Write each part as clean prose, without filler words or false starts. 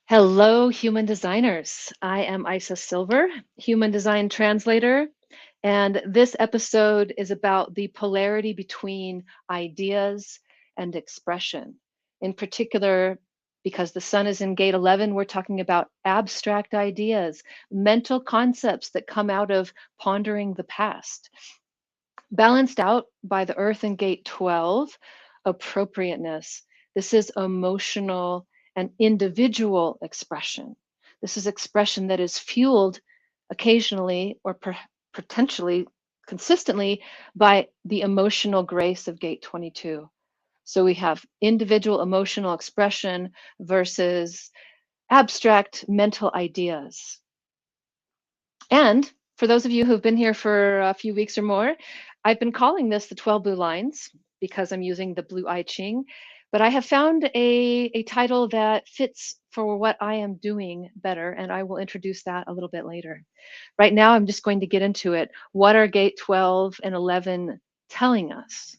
Hello, human designers. I am Isa Silver, human design translator, and this episode is about the polarity between ideas and expression. In particular, because the sun is in gate 11, we're talking about abstract ideas, mental concepts that come out of pondering the past. Balanced out by the earth in gate 12, appropriateness. This is emotional and individual expression. This is expression that is fueled occasionally or potentially consistently by the emotional grace of gate 22. So we have individual emotional expression versus abstract mental ideas. And for those of you who've been here for a few weeks or more, I've been calling this the 12 Blue Lines because I'm using the Blue I Ching, but I have found a title that fits for what I am doing better, and I will introduce that a little bit later. Right now, I'm just going to get into it. What are gate 12 and 11 telling us?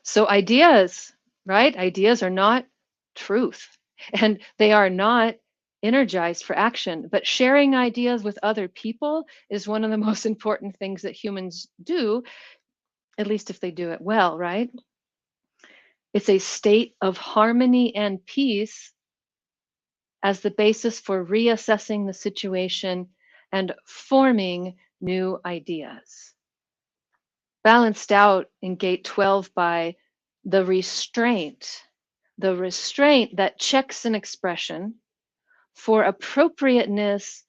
So ideas, right? Ideas are not truth, and they are not energized for action. But sharing ideas with other people is one of the most important things that humans do, at least if they do it well, right? It's a state of harmony and peace as the basis for reassessing the situation and forming new ideas. Balanced out in gate 12 by the restraint that checks an expression for appropriateness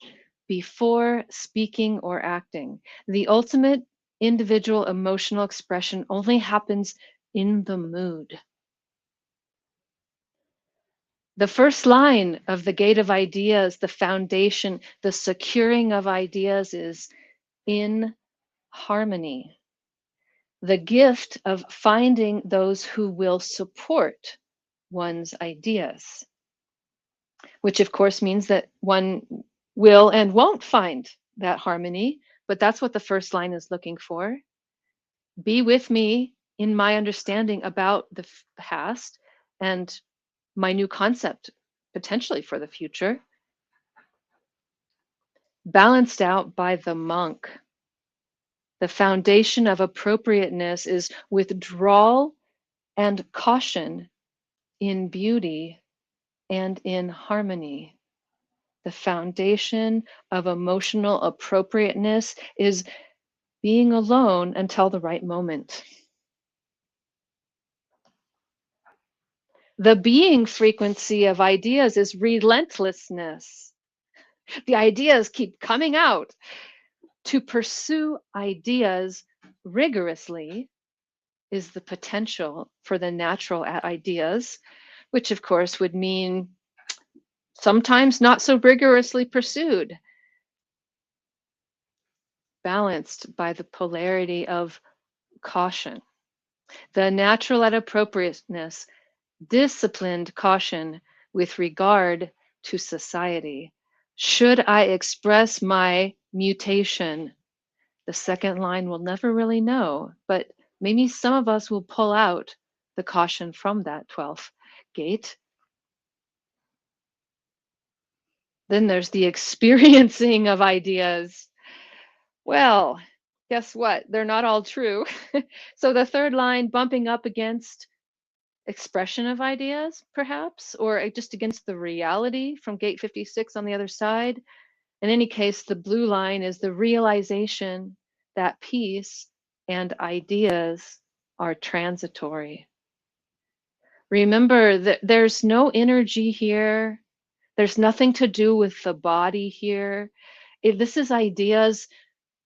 before speaking or acting. The ultimate individual emotional expression only happens in the mood. The first line of the gate of ideas, the foundation, the securing of ideas is in harmony. The gift of finding those who will support one's ideas, which of course means that one will and won't find that harmony, but that's what the first line is looking for. Be with me in my understanding about the past and my new concept potentially for the future. Balanced out by the monk. The foundation of appropriateness is withdrawal and caution in beauty and in harmony. The foundation of emotional appropriateness is being alone until the right moment. The being frequency of ideas is relentlessness. The ideas keep coming out. To pursue ideas rigorously is the potential for the natural ideas, which of course would mean sometimes not so rigorously pursued. Balanced by the polarity of caution. The natural at appropriateness, disciplined caution with regard to society. Should I express my mutation? The second line will never really know, but maybe some of us will pull out the caution from that 12th gate. Then there's the experiencing of ideas. Well, guess what? They're not all true. So the third line, bumping up against expression of ideas, perhaps, or just against the reality from gate 56 on the other side. In any case, the blue line is the realization that peace and ideas are transitory. Remember that there's no energy here. There's nothing to do with the body here. This is ideas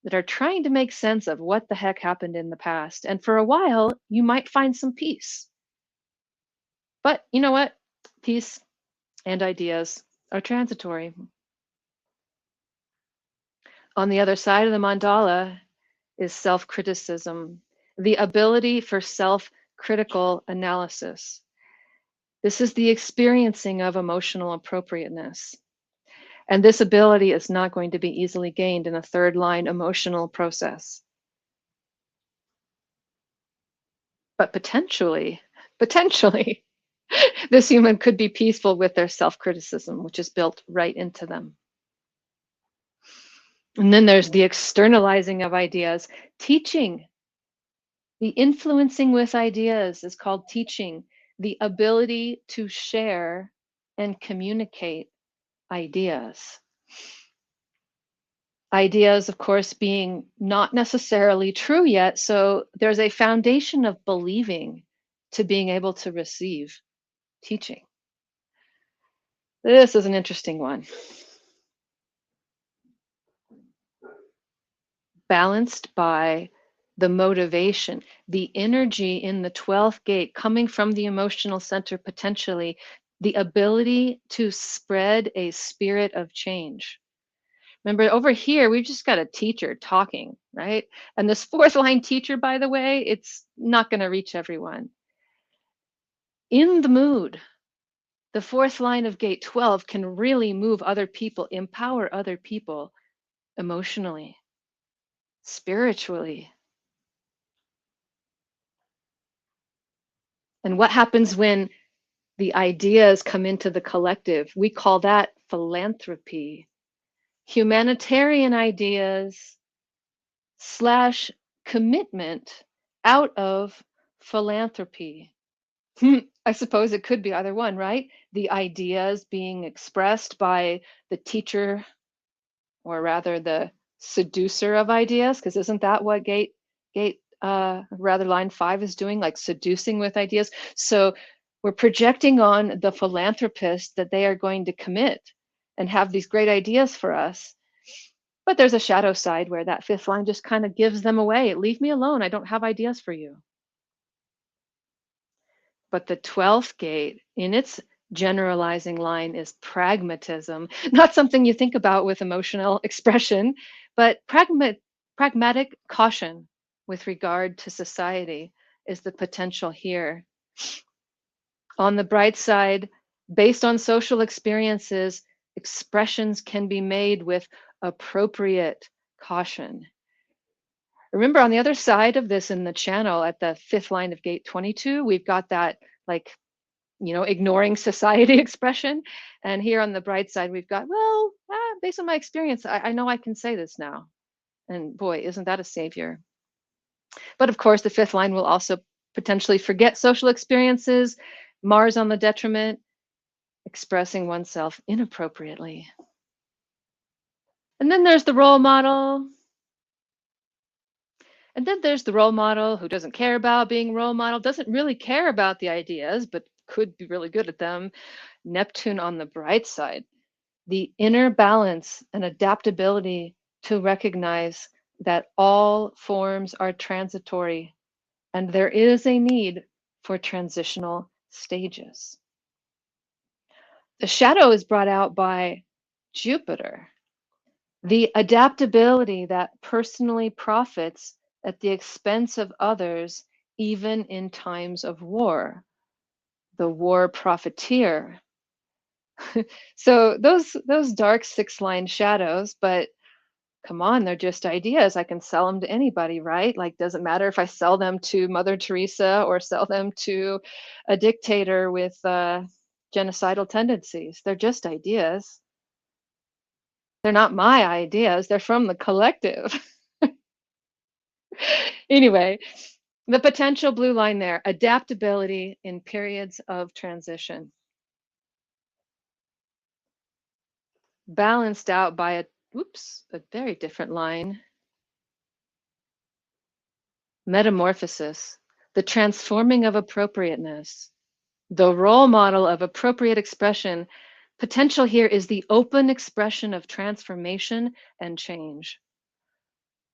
that are trying to make sense of what the heck happened in the past. And for a while, you might find some peace. But you know what? Peace and ideas are transitory. On the other side of the mandala is self-criticism, the ability for self-critical analysis. This is the experiencing of emotional appropriateness. And this ability is not going to be easily gained in a third line emotional process. But potentially, This human could be peaceful with their self-criticism, which is built right into them. And then there's the externalizing of ideas, teaching. The influencing with ideas is called teaching. The ability to share and communicate ideas. Ideas, of course, being not necessarily true yet. So there's a foundation of believing to being able to receive teaching. This is an interesting one. Balanced by the motivation, the energy in the 12th gate coming from the emotional center potentially, the ability to spread a spirit of change. Remember, over here, we've just got a teacher talking, right? And this fourth line teacher, by the way, it's not going to reach everyone. In the mood, the fourth line of gate 12 can really move other people, empower other people emotionally, spiritually. And what happens when the ideas come into the collective? We call that philanthropy. Humanitarian ideas slash commitment out of philanthropy. I suppose it could be either one, right? The ideas being expressed by the teacher, or rather the seducer of ideas, because isn't that what rather line 5 is doing, like seducing with ideas? So we're projecting on the philanthropist that they are going to commit and have these great ideas for us. But there's a shadow side where that fifth line just kind of gives them away. Leave me alone. I don't have ideas for you. But the 12th gate, in its generalizing line, is pragmatism. Not something you think about with emotional expression, but pragmatic caution with regard to society is the potential here. On the bright side, based on social experiences, expressions can be made with appropriate caution. Remember, on the other side of this in the channel at the fifth line of gate 22, we've got that, like, ignoring society expression. And here on the bright side, we've got, well, based on my experience, I know I can say this now. And boy, isn't that a savior? But of course, the fifth line will also potentially forget social experiences, Mars on the detriment, expressing oneself inappropriately. And then there's the role model. And then there's the role model who doesn't care about being role model, doesn't really care about the ideas, but could be really good at them. Neptune on the bright side. The inner balance and adaptability to recognize that all forms are transitory and there is a need for transitional stages. The shadow is brought out by Jupiter. The adaptability that personally profits at the expense of others, even in times of war. The war profiteer. So those dark 6-line shadows, but come on, they're just ideas. I can sell them to anybody, right? Like, doesn't matter if I sell them to Mother Teresa or sell them to a dictator with genocidal tendencies. They're just ideas. They're not my ideas. They're from the collective. Anyway, the potential blue line there, adaptability in periods of transition. Balanced out by a very different line. Metamorphosis, the transforming of appropriateness, the role model of appropriate expression. Potential here is the open expression of transformation and change.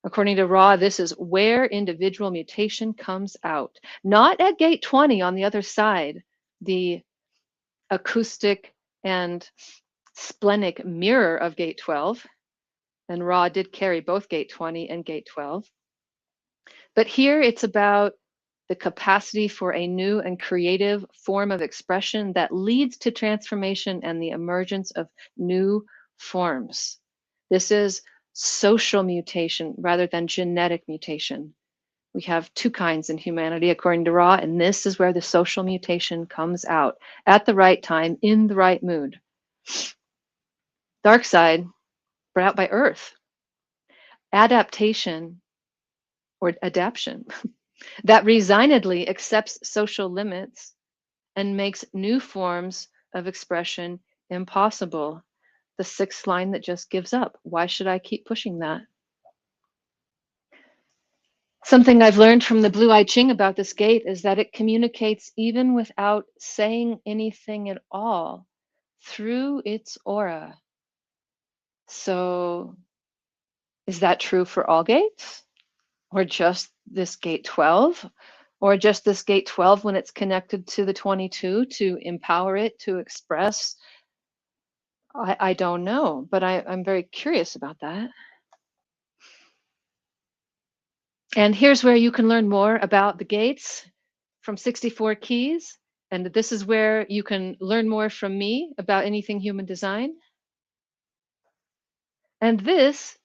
According to Ra, this is where individual mutation comes out. Not at gate 20 on the other side, the acoustic and splenic mirror of gate 12. And Ra did carry both gate 20 and gate 12. But here it's about the capacity for a new and creative form of expression that leads to transformation and the emergence of new forms. This is social mutation rather than genetic mutation. We have two kinds in humanity, according to Ra, and this is where the social mutation comes out at the right time, in the right mood. Dark side, brought out by Earth, adaptation or adaption that resignedly accepts social limits and makes new forms of expression impossible. The sixth line that just gives up. Why should I keep pushing that? Something I've learned from the Blue I Ching about this gate is that it communicates even without saying anything at all through its aura. So, is that true for all gates? Or just this gate 12? Or just this gate 12 when it's connected to the 22 to empower it to express? I don't know, but I'm very curious about that. And here's where you can learn more about the gates from 64 Keys. And this is where you can learn more from me about anything human design. And this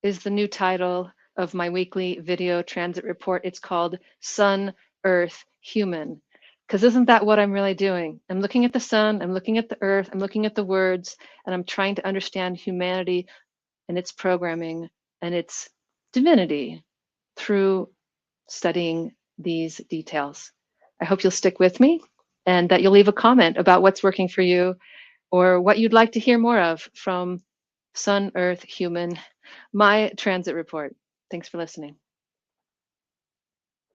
is the new title of my weekly video transit report. It's called Sun, Earth, Human. Because isn't that what I'm really doing? I'm looking at the sun, I'm looking at the earth, I'm looking at the words, and I'm trying to understand humanity and its programming and its divinity through studying these details. I hope you'll stick with me and that you'll leave a comment about what's working for you or what you'd like to hear more of from Sun, Earth, Human, my transit report. Thanks for listening.